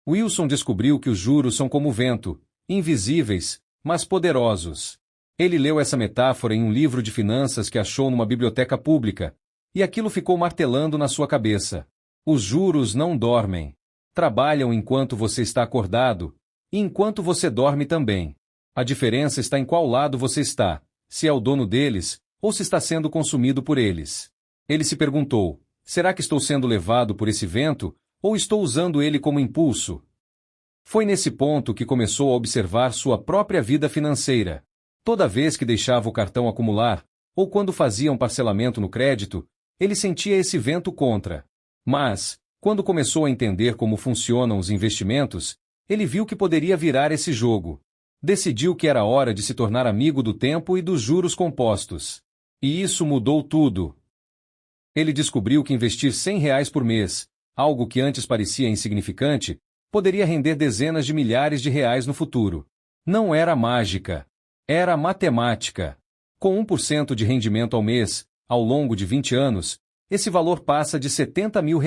Wilson descobriu que os juros são como o vento, invisíveis, mas poderosos. Ele leu essa metáfora em um livro de finanças que achou numa biblioteca pública, e aquilo ficou martelando na sua cabeça. Os juros não dormem. Trabalham enquanto você está acordado, e enquanto você dorme também. A diferença está em qual lado você está, se é o dono deles, ou se está sendo consumido por eles. Ele se perguntou, será que estou sendo levado por esse vento, ou estou usando ele como impulso? Foi nesse ponto que começou a observar sua própria vida financeira. Toda vez que deixava o cartão acumular, ou quando fazia um parcelamento no crédito, ele sentia esse vento contra. Mas, quando começou a entender como funcionam os investimentos, ele viu que poderia virar esse jogo. Decidiu que era hora de se tornar amigo do tempo e dos juros compostos. E isso mudou tudo. Ele descobriu que investir R$ 100 por mês, algo que antes parecia insignificante, poderia render dezenas de milhares de reais no futuro. Não era mágica. Era matemática. Com 1% de rendimento ao mês, ao longo de 20 anos, esse valor passa de R$ 70 mil.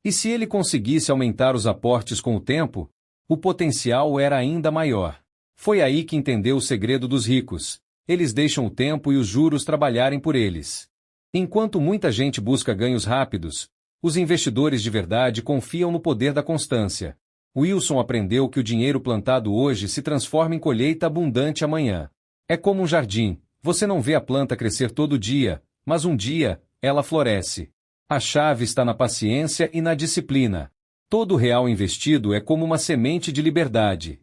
E se ele conseguisse aumentar os aportes com o tempo, o potencial era ainda maior. Foi aí que entendeu o segredo dos ricos. Eles deixam o tempo e os juros trabalharem por eles. Enquanto muita gente busca ganhos rápidos, os investidores de verdade confiam no poder da constância. Wilson aprendeu que o dinheiro plantado hoje se transforma em colheita abundante amanhã. É como um jardim, você não vê a planta crescer todo dia, mas um dia, ela floresce. A chave está na paciência e na disciplina. Todo real investido é como uma semente de liberdade.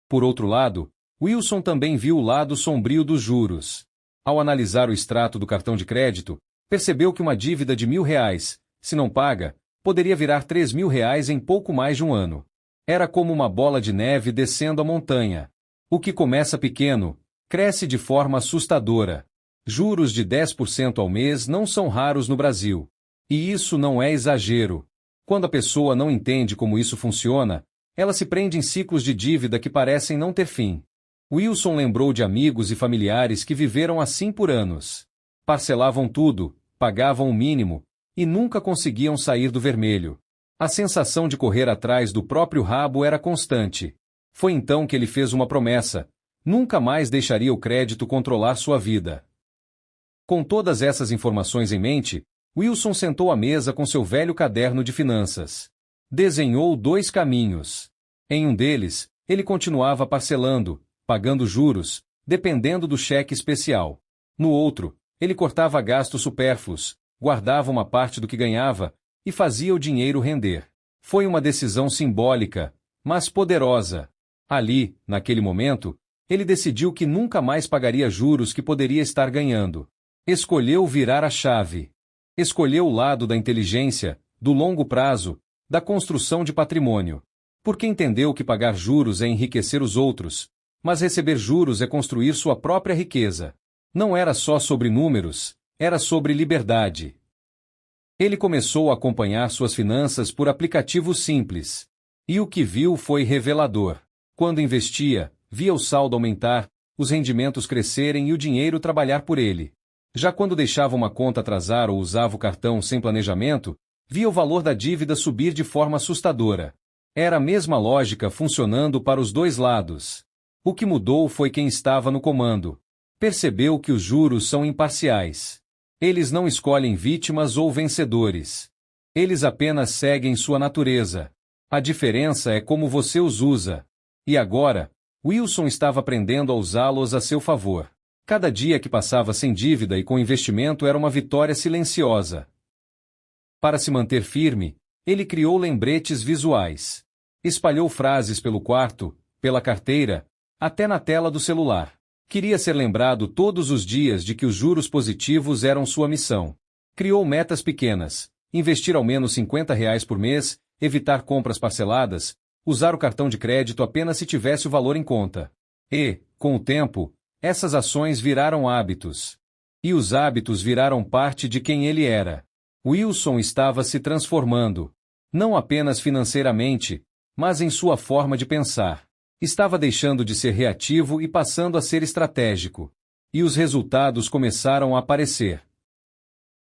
Por outro lado, Wilson também viu o lado sombrio dos juros. Ao analisar o extrato do cartão de crédito, percebeu que uma dívida de R$ 1.000, se não paga, poderia virar R$ 3.000 em pouco mais de um ano. Era como uma bola de neve descendo a montanha. O que começa pequeno, cresce de forma assustadora. Juros de 10% ao mês não são raros no Brasil. E isso não é exagero. Quando a pessoa não entende como isso funciona, ela se prende em ciclos de dívida que parecem não ter fim. Wilson lembrou de amigos e familiares que viveram assim por anos. Parcelavam tudo, pagavam o mínimo, e nunca conseguiam sair do vermelho. A sensação de correr atrás do próprio rabo era constante. Foi então que ele fez uma promessa: nunca mais deixaria o crédito controlar sua vida. Com todas essas informações em mente, Wilson sentou à mesa com seu velho caderno de finanças. Desenhou 2 caminhos. Em um deles, ele continuava parcelando, pagando juros, dependendo do cheque especial. No outro, ele cortava gastos supérfluos, guardava uma parte do que ganhava e fazia o dinheiro render. Foi uma decisão simbólica, mas poderosa. Ali, naquele momento, ele decidiu que nunca mais pagaria juros que poderia estar ganhando. Escolheu virar a chave. Escolheu o lado da inteligência, do longo prazo, da construção de patrimônio. Porque entendeu que pagar juros é enriquecer os outros, mas receber juros é construir sua própria riqueza. Não era só sobre números, era sobre liberdade. Ele começou a acompanhar suas finanças por aplicativos simples. E o que viu foi revelador. Quando investia, via o saldo aumentar, os rendimentos crescerem e o dinheiro trabalhar por ele. Já quando deixava uma conta atrasar ou usava o cartão sem planejamento, via o valor da dívida subir de forma assustadora. Era a mesma lógica funcionando para os dois lados. O que mudou foi quem estava no comando. Percebeu que os juros são imparciais. Eles não escolhem vítimas ou vencedores. Eles apenas seguem sua natureza. A diferença é como você os usa. E agora, Wilson estava aprendendo a usá-los a seu favor. Cada dia que passava sem dívida e com investimento era uma vitória silenciosa. Para se manter firme, ele criou lembretes visuais. Espalhou frases pelo quarto, pela carteira, até na tela do celular. Queria ser lembrado todos os dias de que os juros positivos eram sua missão. Criou metas pequenas: investir ao menos R$ 50 por mês, evitar compras parceladas, usar o cartão de crédito apenas se tivesse o valor em conta. E, com o tempo, essas ações viraram hábitos. E os hábitos viraram parte de quem ele era. Wilson estava se transformando. Não apenas financeiramente, mas em sua forma de pensar. Estava deixando de ser reativo e passando a ser estratégico. E os resultados começaram a aparecer.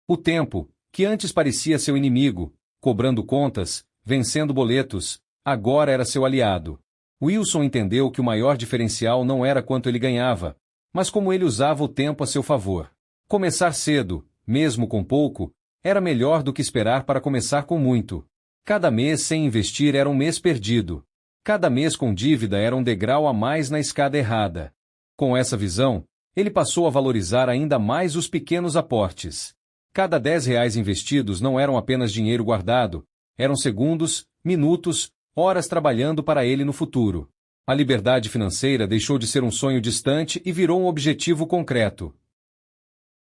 O tempo, que antes parecia seu inimigo, cobrando contas, vencendo boletos, agora era seu aliado. Wilson entendeu que o maior diferencial não era quanto ele ganhava, mas como ele usava o tempo a seu favor. Começar cedo, mesmo com pouco, era melhor do que esperar para começar com muito. Cada mês sem investir era um mês perdido. Cada mês com dívida era um degrau a mais na escada errada. Com essa visão, ele passou a valorizar ainda mais os pequenos aportes. Cada R$ 10 investidos não eram apenas dinheiro guardado, eram segundos, minutos, horas trabalhando para ele no futuro. A liberdade financeira deixou de ser um sonho distante e virou um objetivo concreto.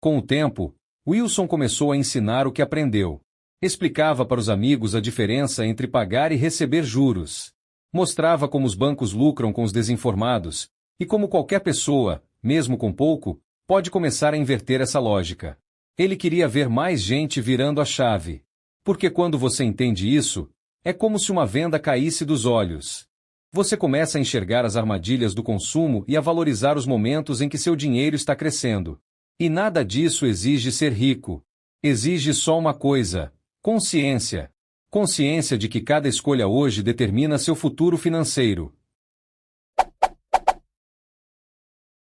Com o tempo, Wilson começou a ensinar o que aprendeu. Explicava para os amigos a diferença entre pagar e receber juros. Mostrava como os bancos lucram com os desinformados, e como qualquer pessoa, mesmo com pouco, pode começar a inverter essa lógica. Ele queria ver mais gente virando a chave. Porque quando você entende isso, é como se uma venda caísse dos olhos. Você começa a enxergar as armadilhas do consumo e a valorizar os momentos em que seu dinheiro está crescendo. E nada disso exige ser rico. Exige só uma coisa: consciência. Consciência de que cada escolha hoje determina seu futuro financeiro.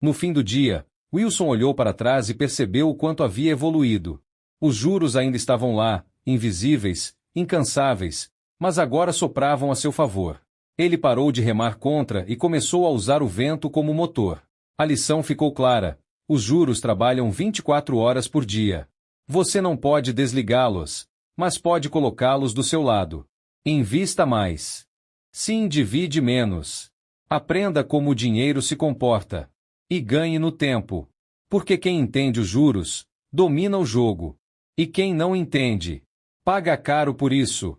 No fim do dia, Wilson olhou para trás e percebeu o quanto havia evoluído. Os juros ainda estavam lá, invisíveis, incansáveis, mas agora sopravam a seu favor. Ele parou de remar contra e começou a usar o vento como motor. A lição ficou clara: os juros trabalham 24 horas por dia. Você não pode desligá-los, mas pode colocá-los do seu lado. Invista mais. Se endivide menos. Aprenda como o dinheiro se comporta. E ganhe no tempo. Porque quem entende os juros, domina o jogo. E quem não entende, paga caro por isso.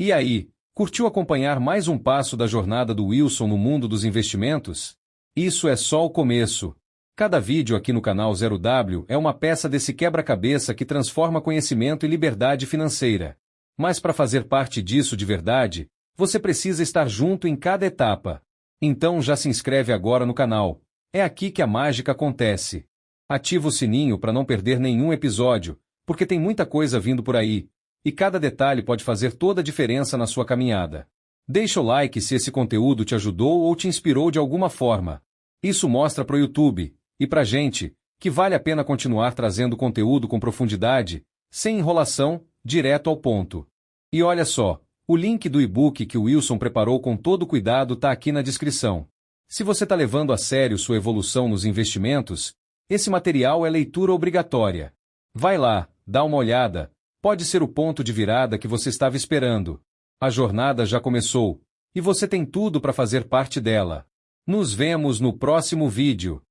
E aí, curtiu acompanhar mais um passo da jornada do Wilson no mundo dos investimentos? Isso é só o começo. Cada vídeo aqui no canal 0W é uma peça desse quebra-cabeça que transforma conhecimento em liberdade financeira. Mas para fazer parte disso de verdade, você precisa estar junto em cada etapa. Então já se inscreve agora no canal. É aqui que a mágica acontece. Ativa o sininho para não perder nenhum episódio, porque tem muita coisa vindo por aí, e cada detalhe pode fazer toda a diferença na sua caminhada. Deixa o like se esse conteúdo te ajudou ou te inspirou de alguma forma. Isso mostra para o YouTube, e para a gente, que vale a pena continuar trazendo conteúdo com profundidade, sem enrolação, direto ao ponto. E olha só, o link do e-book que o Wilson preparou com todo cuidado está aqui na descrição. Se você está levando a sério sua evolução nos investimentos, esse material é leitura obrigatória. Vai lá, dá uma olhada, pode ser o ponto de virada que você estava esperando. A jornada já começou, e você tem tudo para fazer parte dela. Nos vemos no próximo vídeo.